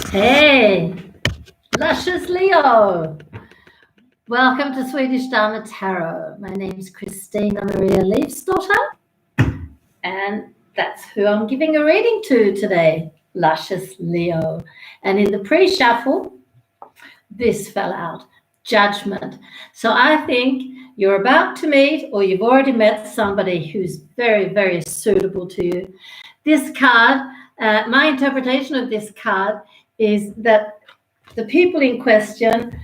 Hey, Luscious Leo. Welcome to Swedish Dharma Tarot. My name is christinamarialeifsdotter, and that's who I'm giving a reading to today, Luscious Leo. And in the pre-shuffle, this fell out, Judgment. So I think you're about to meet, or you've already met somebody who's very, very suitable to you. This card, my interpretation of this card is that the people in question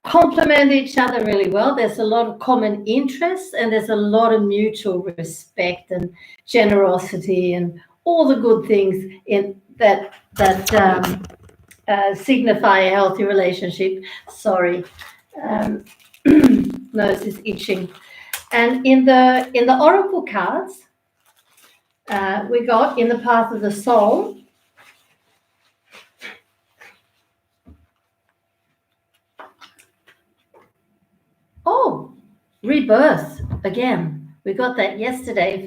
complement each other really well. There's a lot of common interests, and there's a lot of mutual respect and generosity and all the good things in that signify a healthy relationship. Sorry, nose is itching. And in the oracle cards, we got in the path of the soul. Oh, rebirth again. We got that yesterday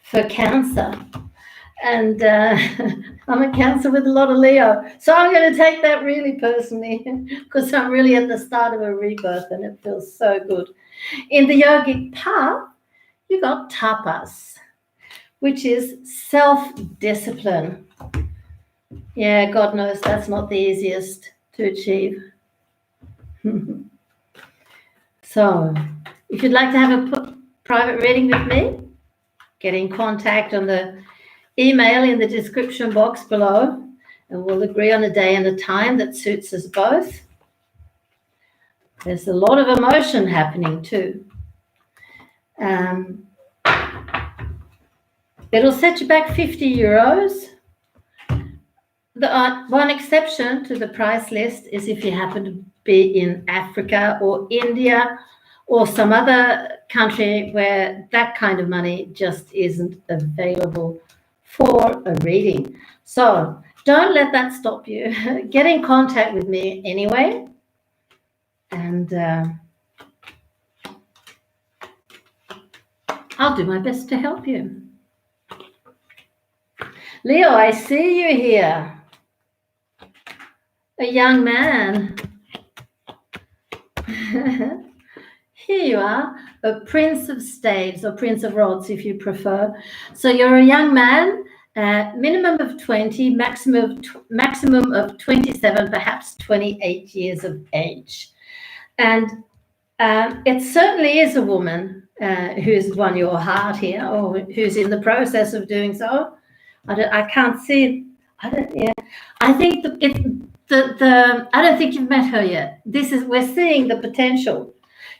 for Cancer. And I'm a Cancer with a lot of Leo. So I'm going to take that really personally because I'm really at the start of a rebirth and it feels so good. In the yogic path, you got tapas, which is self-discipline. Yeah, God knows that's not the easiest to achieve. So if you'd like to have a private reading with me, get in contact on the email in the description box below, and we'll agree on a day and a time that suits us both. There's a lot of emotion happening too. It'll set you back €50. The one exception to the price list is if you happen to be in Africa or India or some other country where that kind of money just isn't available for a reading. So don't let that stop you. Get in contact with me anyway. And I'll do my best to help you. Leo, I see you here. A young man. Here you are, a Prince of Staves or Prince of Rods if you prefer. So you're a young man, minimum of 20, maximum of 27, perhaps 28 years of age. And it certainly is a woman who's won your heart here, or who's in the process of doing so. I can't see. I think I don't think you've met her yet. We're seeing the potential.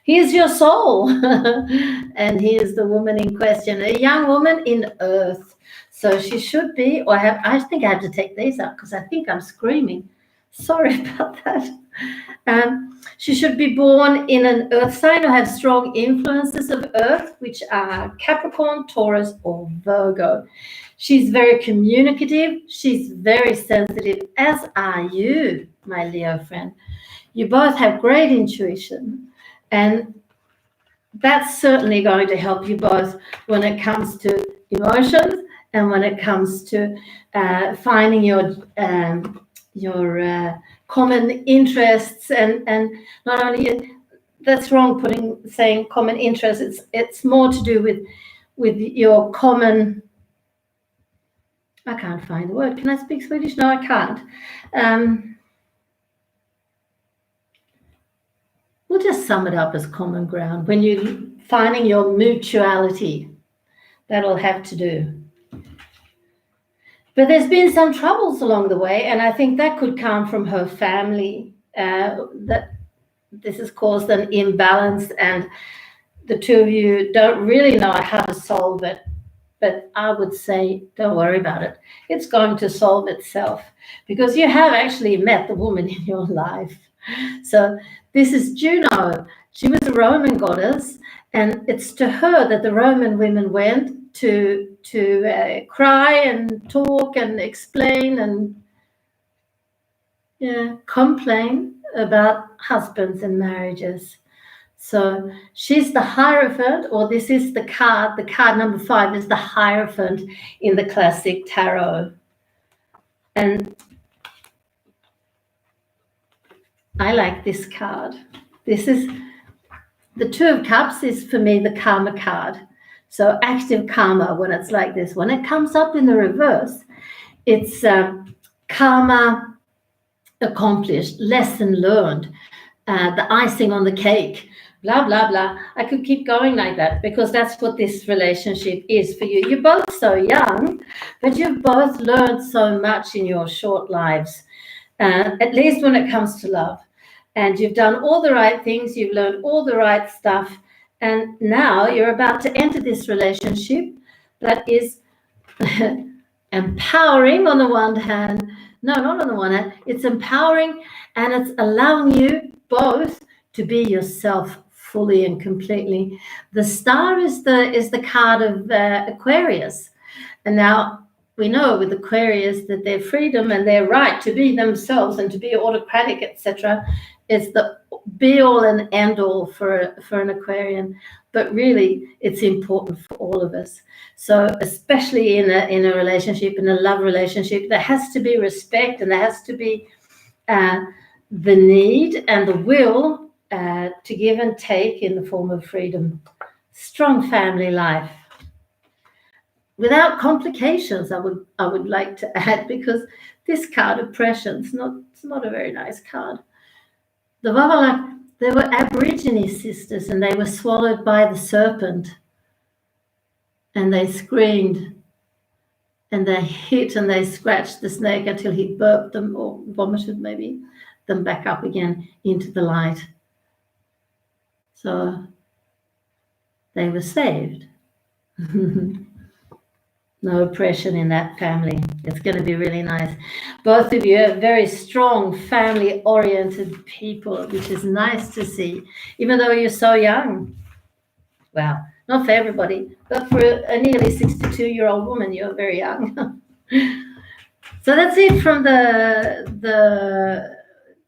Here's your soul, and here's the woman in question, a young woman in earth. So she should be, or I think I have to take these out because I think I'm screaming. Sorry about that. She should be born in an earth sign or have strong influences of earth, which are Capricorn, Taurus, or Virgo. She's very communicative. She's very sensitive, as are you, my Leo friend. You both have great intuition, and that's certainly going to help you both when it comes to emotions and when it comes to finding your common interests, and not only that's wrong saying common interests. It's more to do with your common. I can't find the word. Can I speak Swedish? No, I can't. We'll just sum it up as common ground. When you're finding your mutuality, that'll have to do. But there's been some troubles along the way, and I think that could come from her family. That this has caused an imbalance, and the two of you don't really know how to solve it. But I would say, don't worry about it. It's going to solve itself because you have actually met the woman in your life. So this is Juno. She was a Roman goddess, and it's to her that the Roman women went to cry and talk and explain and complain about husbands and marriages. So she's the Hierophant, or this is the card number 5 is the Hierophant in the classic tarot. And I like this card. This is the Two of Cups is for me the karma card. So active karma when it's like this. When it comes up in the reverse, it's karma accomplished, lesson learned, the icing on the cake, blah, blah, blah. I could keep going like that because that's what this relationship is for you. You're both so young, but you've both learned so much in your short lives, at least when it comes to love. And you've done all the right things, you've learned all the right stuff, and now you're about to enter this relationship that is empowering on the one hand. No, not on the one hand. It's empowering and it's allowing you both to be yourself fully and completely. The star is the card of Aquarius. And now we know with Aquarius that their freedom and their right to be themselves and to be autocratic, etc., is the be-all and end-all for an Aquarian. But really, it's important for all of us. So especially in a relationship, in a love relationship, there has to be respect and there has to be the need and the will to give and take in the form of freedom. Strong family life. Without complications, I would like to add, because this card, oppression, it's not a very nice card. The Vavalak, they were Aborigine sisters and they were swallowed by the serpent. And they screamed and they hit and they scratched the snake until he burped them or vomited maybe them back up again into the light. So they were saved. No oppression in that family. It's going to be really nice. Both of you are very strong, family-oriented people, which is nice to see, even though you're so young. Well, not for everybody, but for a nearly 62-year-old woman, you're very young. So that's it from the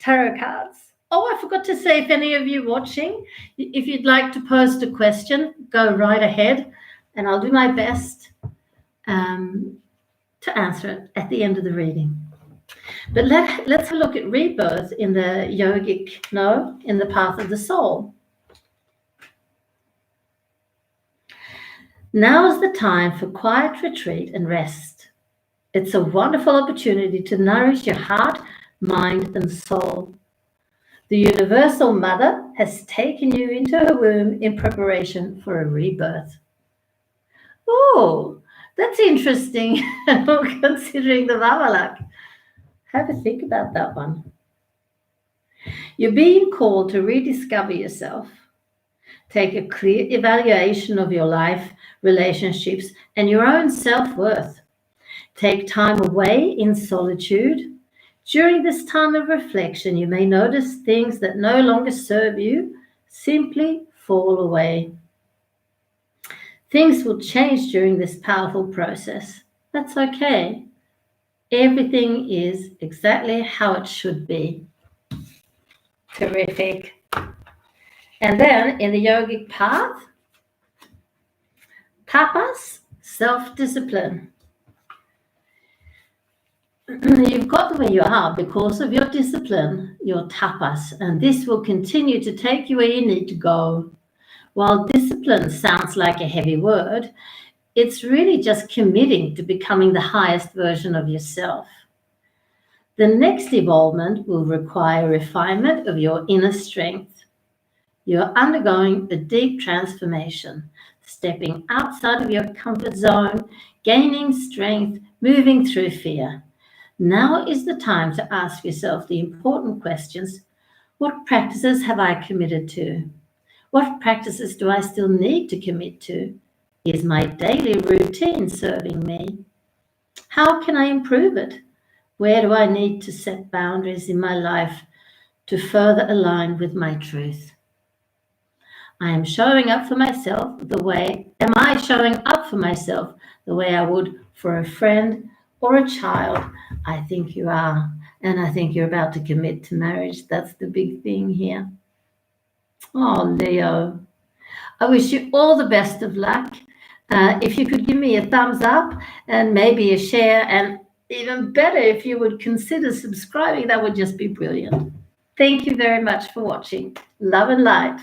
tarot cards. Oh, I forgot to say, if any of you watching, if you'd like to post a question, go right ahead, and I'll do my best to answer it at the end of the reading. But let's have a look at rebirth in the in the path of the soul. Now is the time for quiet retreat and rest. It's a wonderful opportunity to nourish your heart, mind, and soul. The Universal Mother has taken you into her womb in preparation for a rebirth. Oh, that's interesting, considering the Vavalak. Have a think about that one. You're being called to rediscover yourself. Take a clear evaluation of your life, relationships, and your own self-worth. Take time away in solitude. During this time of reflection, you may notice things that no longer serve you simply fall away. Things will change during this powerful process. That's okay. Everything is exactly how it should be. Terrific. And then in the yogic path, tapas, self-discipline. You've got where you are because of your discipline, your tapas, and this will continue to take you where you need to go. While discipline sounds like a heavy word, it's really just committing to becoming the highest version of yourself. The next evolvement will require refinement of your inner strength. You're undergoing a deep transformation, stepping outside of your comfort zone, gaining strength, moving through fear. Now is the time to ask yourself the important questions. What practices have I committed to? What practices do I still need to commit to? Is my daily routine serving me? How can I improve it? Where do I need to set boundaries in my life to further align with my truth? Am I showing up for myself the way I would for a friend or a child? I think you are, and I think you're about to commit to marriage. That's the big thing here. Oh, Leo, I wish you all the best of luck. If you could give me a thumbs up and maybe a share, and even better if you would consider subscribing. That would just be brilliant. Thank you very much for watching. Love and light.